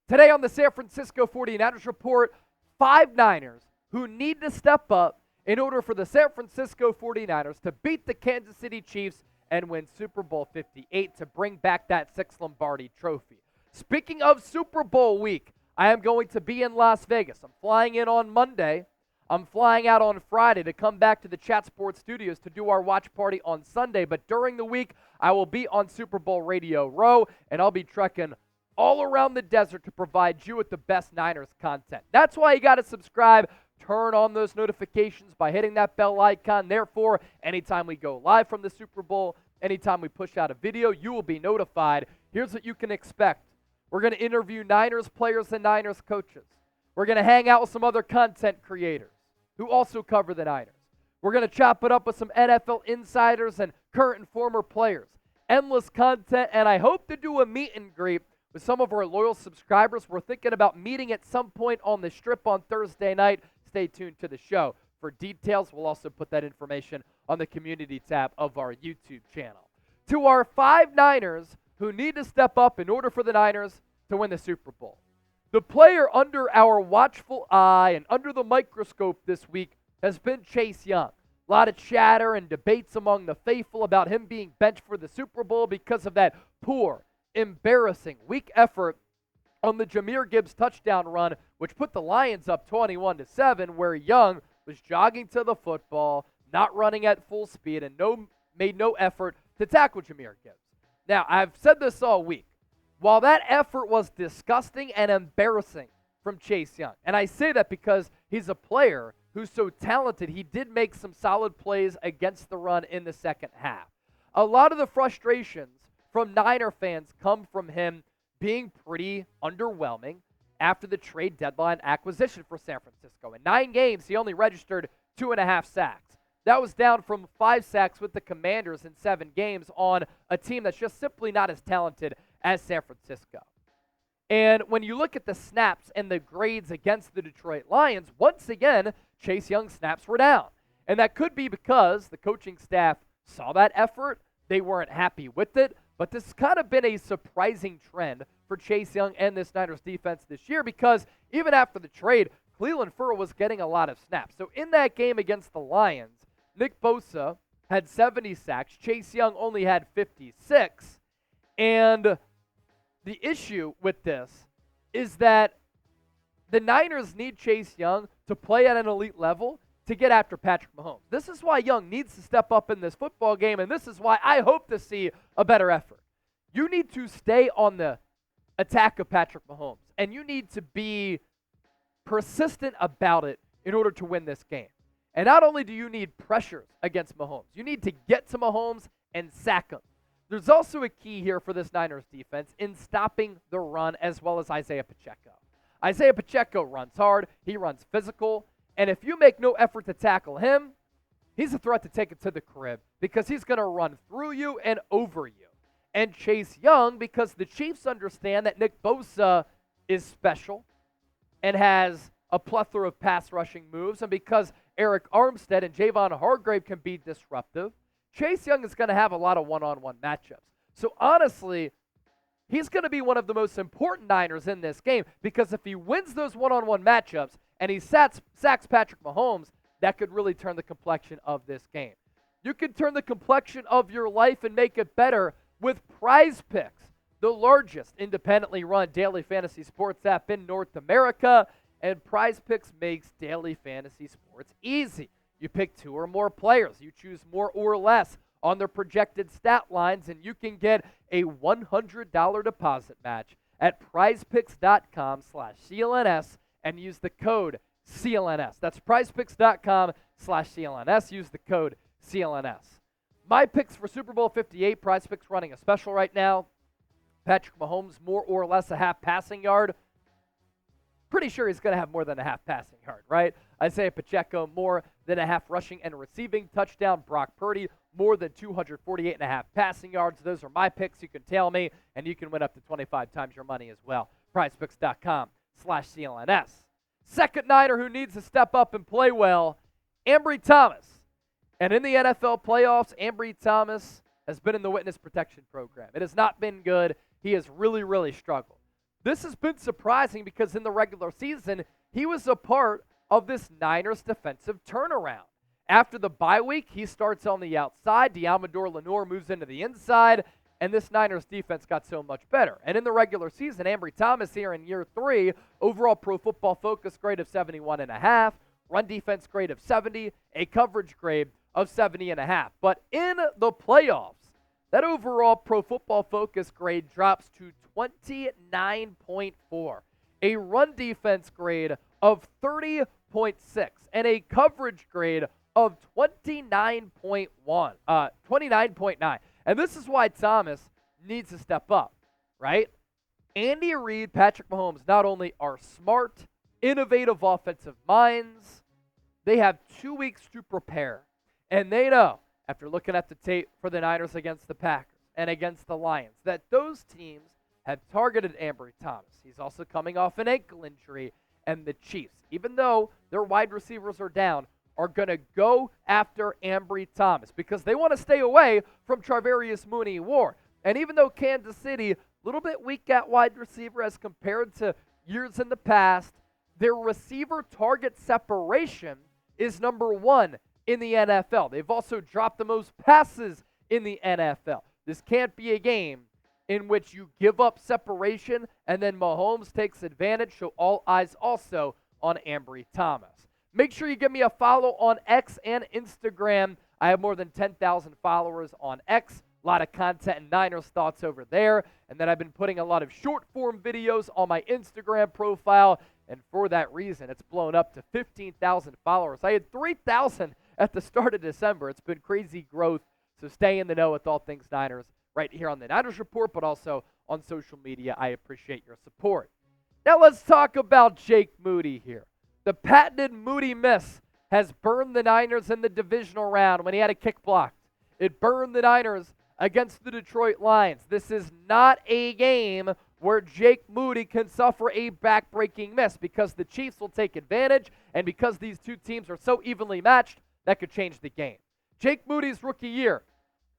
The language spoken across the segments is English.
Today on the San Francisco 49ers Report, 5 Niners who need to step up in order for the San Francisco 49ers to beat the Kansas City Chiefs and win Super Bowl 58 to bring back that 6th Lombardi trophy. Speaking of Super Bowl week, I am going to be in Las Vegas. I'm flying in on Monday. I'm flying out on Friday to come back to the Chat Sports Studios to do our watch party on Sunday. But during the week, I will be on Super Bowl Radio Row, and I'll be trekking all around the desert to provide you with the best Niners content. That's why you got to subscribe. Turn on those notifications by hitting that bell icon. Therefore, anytime we go live from the Super Bowl, anytime we push out a video, you will be notified. Here's what you can expect. We're going to interview Niners players and Niners coaches. We're going to hang out with some other content creators who also cover the Niners. We're going to chop it up with some NFL insiders and current and former players. Endless content, and I hope to do a meet and greet with some of our loyal subscribers. We're thinking about meeting at some point on the Strip on Thursday night. Stay tuned to the show for details. We'll also put that information on the community tab of our YouTube channel. To our 5 Niners who need to step up in order for the Niners to win the Super Bowl. The player under our watchful eye and under the microscope this week has been Chase Young. A lot of chatter and debates among the faithful about him being benched for the Super Bowl because of that poor, embarrassing, weak effort on the Jahmyr Gibbs touchdown run, which put the Lions up 21-7, where Young was jogging to the football, not running at full speed, and made no effort to tackle Jahmyr Gibbs. Now, I've said this all week. While that effort was disgusting and embarrassing from Chase Young, and I say that because he's a player who's so talented, he did make some solid plays against the run in the second half. A lot of the frustrations from Niner fans come from him being pretty underwhelming after the trade deadline acquisition for San Francisco. In 9 games, he only registered 2.5 sacks. That was down from 5 sacks with the Commanders in 7 games on a team that's just simply not as talented as San Francisco. And when you look at the snaps and the grades against the Detroit Lions, once again, Chase Young's snaps were down. And that could be because the coaching staff saw that effort. They weren't happy with it. But this has kind of been a surprising trend for Chase Young and this Niners defense this year, because even after the trade, Clelin Ferrell was getting a lot of snaps. So in that game against the Lions, Nick Bosa had 70 sacks. Chase Young only had 56. And the issue with this is that the Niners need Chase Young to play at an elite level to get after Patrick Mahomes. This is why Young needs to step up in this football game, and this is why I hope to see a better effort. You need to stay on the attack of Patrick Mahomes, and you need to be persistent about it in order to win this game. And not only do you need pressures against Mahomes, you need to get to Mahomes and sack him. There's also a key here for this Niners defense in stopping the run, as well as Isaiah Pacheco. Isaiah Pacheco runs hard, he runs physical, and if you make no effort to tackle him, he's a threat to take it to the crib because he's going to run through you and over you. And Chase Young, because the Chiefs understand that Nick Bosa is special and has a plethora of pass rushing moves, and because Eric Armstead and Javon Hargrave can be disruptive, Chase Young is going to have a lot of one-on-one matchups. So honestly, he's going to be one of the most important Niners in this game, because if he wins those one-on-one matchups and he sacks Patrick Mahomes, that could really turn the complexion of this game. You can turn the complexion of your life and make it better with PrizePicks, the largest independently run daily fantasy sports app in North America. And PrizePicks makes daily fantasy sports easy. You pick 2 or more players. You choose more or less on their projected stat lines, and you can get a $100 deposit match at prizepicks.com/CLNS and use the code CLNS. That's prizepicks.com/CLNS. Use the code CLNS. My picks for Super Bowl 58, PrizePicks running a special right now. Patrick Mahomes, more or less a half passing yard. Pretty sure he's going to have more than a half passing yard, right? Isaiah Pacheco, more than a half rushing and receiving touchdown. Brock Purdy, more than 248.5 passing yards. Those are my picks. You can tell me, and you can win up to 25 times your money as well. PrizePicks.com/CLNS. Second Niner who needs to step up and play well, Ambry Thomas. And in the NFL playoffs, Ambry Thomas has been in the witness protection program. It has not been good. He has really, really struggled. this has been surprising because in the regular season, he was a part of this Niners defensive turnaround. After the bye week, he starts on the outside. Deommodore Lenoir moves into the inside, and this Niners defense got so much better. And in the regular season, Ambry Thomas here in year 3, overall Pro Football Focus grade of 71.5, run defense grade of 70, a coverage grade of 70.5. But in the playoffs, that overall Pro Football Focus grade drops to 29.4, a run defense grade of 30.6, and a coverage grade of 29.9. And this is why Thomas needs to step up, right? Andy Reid, Patrick Mahomes not only are smart, innovative offensive minds, they have 2 weeks to prepare. And they know, after looking at the tape for the Niners against the Packers and against the Lions, that those teams have targeted Ambry Thomas. He's also coming off an ankle injury, and the Chiefs, even though their wide receivers are down, are going to go after Ambry Thomas because they want to stay away from Charvarius Mooney Ward. And even though Kansas City, a little bit weak at wide receiver as compared to years in the past, their receiver target separation is number 1 in the NFL. They've also dropped the most passes in the NFL. This can't be a game in which you give up separation and then Mahomes takes advantage, so all eyes also on Ambry Thomas. Make sure you give me a follow on X and Instagram. I have more than 10,000 followers on X. A lot of content and Niners thoughts over there. And then I've been putting a lot of short-form videos on my Instagram profile. And for that reason, it's blown up to 15,000 followers. I had 3,000 at the start of December. It's been crazy growth. So stay in the know with all things Niners right here on the Niners Report, but also on social media. I appreciate your support. Now let's talk about Jake Moody here. The patented Moody miss has burned the Niners in the divisional round when he had a kick blocked. It burned the Niners against the Detroit Lions. This is not a game where Jake Moody can suffer a back-breaking miss because the Chiefs will take advantage, and because these two teams are so evenly matched, that could change the game. Jake Moody's rookie year,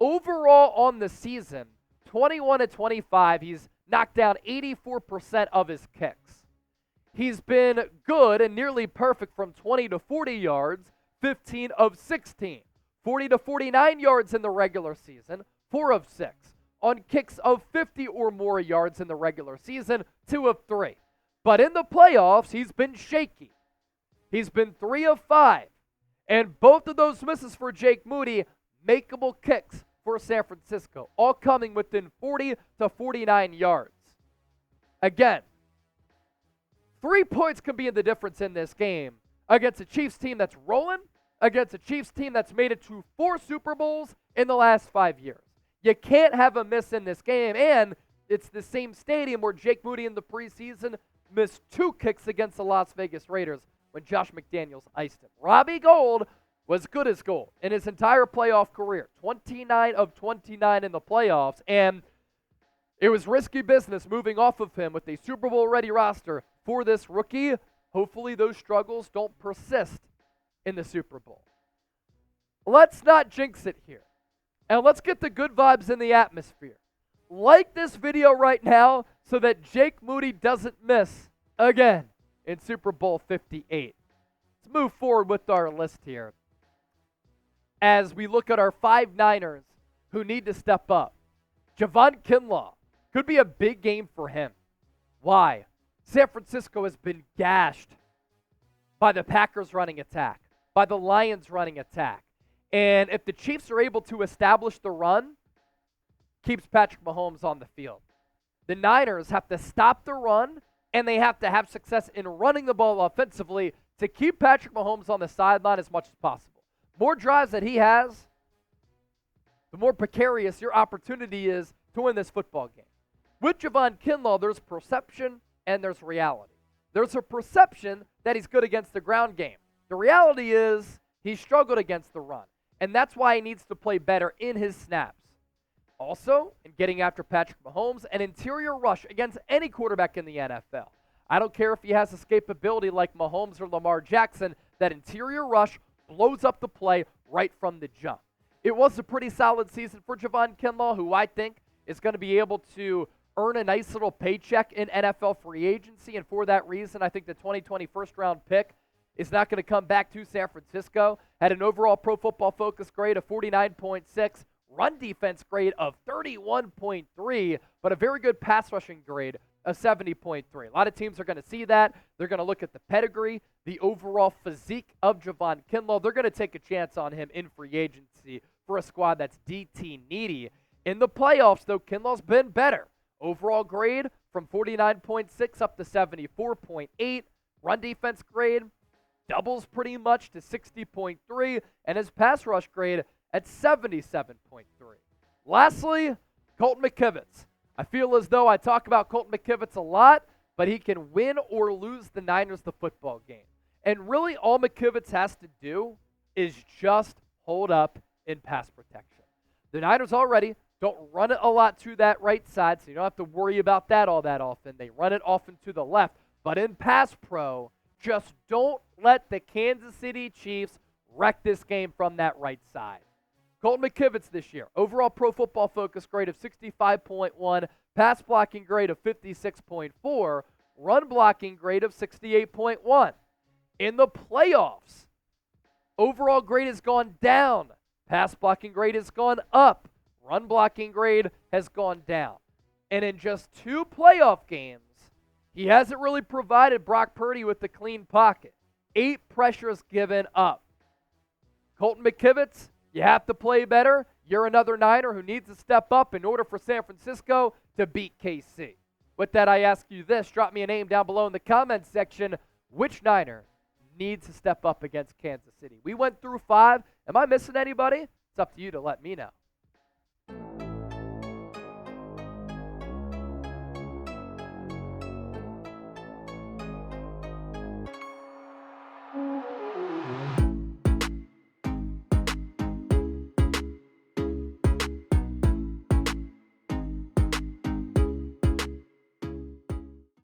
overall on the season, 21-25. He's knocked down 84% of his kicks. He's been good and nearly perfect from 20 to 40 yards, 15 of 16. 40 to 49 yards in the regular season, 4 of 6. On kicks of 50 or more yards in the regular season, 2 of 3. But in the playoffs, he's been shaky. He's been 3 of 5. And both of those misses for Jake Moody, makeable kicks for San Francisco, all coming within 40 to 49 yards. Again, 3 points can be the difference in this game against a Chiefs team that's rolling, against a Chiefs team that's made it to 4 Super Bowls in the last 5 years. You can't have a miss in this game, and it's the same stadium where Jake Moody in the preseason missed 2 kicks against the Las Vegas Raiders when Josh McDaniels iced him. Robbie Gould was good as gold in his entire playoff career, 29 of 29 in the playoffs, and it was risky business moving off of him with a Super Bowl-ready roster for this rookie. Hopefully those struggles don't persist in the Super Bowl. Let's not jinx it here. And let's get the good vibes in the atmosphere. Like this video right now so that Jake Moody doesn't miss again in Super Bowl 58. Let's move forward with our list here as we look at our 5 Niners who need to step up. Javon Kinlaw could be a big game for him. Why? San Francisco has been gashed by the Packers running attack, by the Lions running attack. And if the Chiefs are able to establish the run, keeps Patrick Mahomes on the field. The Niners have to stop the run, and they have to have success in running the ball offensively to keep Patrick Mahomes on the sideline as much as possible. More drives that he has, the more precarious your opportunity is to win this football game. With Javon Kinlaw, there's perception and there's reality. There's a perception that he's good against the ground game. The reality is he struggled against the run, and that's why he needs to play better in his snaps. Also, in getting after Patrick Mahomes, an interior rush against any quarterback in the NFL. I don't care if he has escapability like Mahomes or Lamar Jackson, that interior rush blows up the play right from the jump. It was a pretty solid season for Javon Kinlaw, who I think is going to be able to earn a nice little paycheck in NFL free agency, and for that reason, I think the 2020 first-round pick is not going to come back to San Francisco. Had an overall Pro Football Focus grade of 49.6, run defense grade of 31.3, but a very good pass rushing grade of 70.3. A lot of teams are going to see that. They're going to look at the pedigree, the overall physique of Javon Kinlaw. They're going to take a chance on him in free agency for a squad that's DT needy. In the playoffs, though, Kinlaw's been better. Overall grade from 49.6 up to 74.8. Run defense grade doubles pretty much to 60.3, and his pass rush grade at 77.3. Lastly, Colton McKivitz. I feel as though I talk about Colton McKivitz a lot, but he can win or lose the Niners the football game. And really all McKivitz has to do is just hold up in pass protection. The Niners already don't run it a lot to that right side, so you don't have to worry about that all that often. They run it often to the left. But in pass pro, just don't let the Kansas City Chiefs wreck this game from that right side. Colton McKivitz this year, overall Pro Football Focus grade of 65.1, pass blocking grade of 56.4, run blocking grade of 68.1. In the playoffs, overall grade has gone down, pass blocking grade has gone up, run blocking grade has gone down. And in just 2 playoff games, he hasn't really provided Brock Purdy with the clean pocket. 8 pressures given up. Colton McKivitz, you have to play better. You're another Niner who needs to step up in order for San Francisco to beat KC. With that, I ask you this. Drop me a name down below in the comments section. Which Niner needs to step up against Kansas City? We went through 5. Am I missing anybody? It's up to you to let me know.